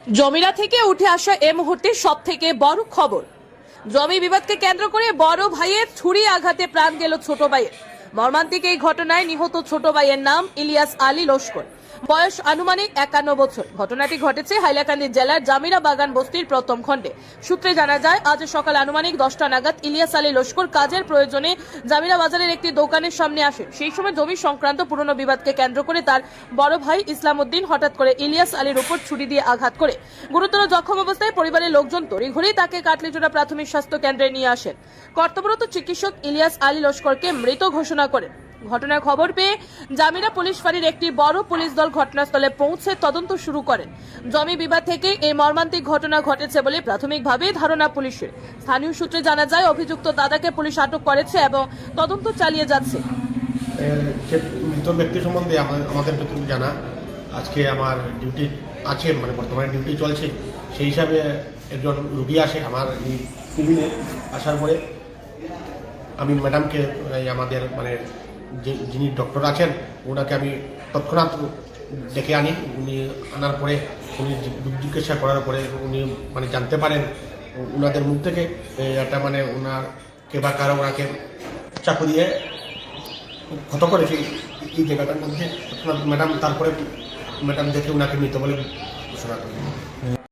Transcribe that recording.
জমিরা থেকে উঠে আসা এই মুহূর্তে সবথেকে বড় খবর। জমি বিবাদকে কেন্দ্র করে বড় ভাইয়ের ছুরি আঘাতে প্রাণ গেল ছোট ভাইয়ের। মর্মান্তিক এই ঘটনায় নিহত ছোট ভাইয়ের নাম ইলিয়াস আলী লস্কর, বয়স আনুমানিক 51 বছর। ঘটনাটি ঘটেছে হাইলাকান্দি জেলার জামিরা বাগান বস্তির প্রথম খণ্ডে। সূত্রে জানা যায়, আজ সকাল আনুমানিক 10টা নাগাদ ইলিয়াস আলী লস্কর কাজের প্রয়োজনে জামিরা বাজারের একটি দোকানের সামনে আসেন। সেই সময় জমি সংক্রান্ত পুরনো বিবাদকে কেন্দ্র করে তার বড় ভাই ইসলাম উদ্দিন হঠাৎ করে ইলিয়াস আলীর উপর ছুরি দিয়ে আঘাত করে গুরুতর জখম অবস্থায় পরিবারের লোকজন তড়িঘড়ি তাকে কাটলিচুড়া প্রাথমিক স্বাস্থ্য কেন্দ্রে নিয়ে আসেন। কর্তব্যরত চিকিৎসক ইলিয়াস আলী লস্করকে মৃত ঘোষণা করেন। ঘটনার খবর পেয়ে জামিরা পুলিশ ফাঁড়ির একটি বড় পুলিশ দল ঘটনাস্থলে পৌঁছে তদন্ত শুরু করেন। জমি বিবাদ থেকে এই মর্মান্তিক ঘটনা ঘটেছে বলে প্রাথমিকভাবে ধারণা পুলিশের। স্থানীয় সূত্রে জানা যায়, অভিযুক্ত দাদাকে পুলিশ আটক করেছে এবং তদন্ত চালিয়ে যাচ্ছে। মৃত ব্যক্তি সম্বন্ধে আমাদের যতটুকু জানা, আজকে আমার ডিউটি আছে, মানে বর্তমানে ডিউটি চলছে, সেই হিসাবে একজন রুগী আসে আমার এই কেবিনে। আসার পরে আমি ম্যাডামকে আমাদের মানে যিনি ডক্টর আছেন ওনাকে আমি তৎক্ষণাৎ ডেকে আনি। উনি আনার পরে উনি জিজ্ঞাসা করার পরে উনি মানে জানতে পারেন ওনাদের মুখ থেকে একটা মানে ওনাকে বা কারো ওনাকে চাকু দিয়ে ক্ষত করেছে এই জায়গাটার মধ্যে। ম্যাডাম তারপরে ম্যাডাম দেখে ওনাকে মৃত বলে ঘোষণা করেন।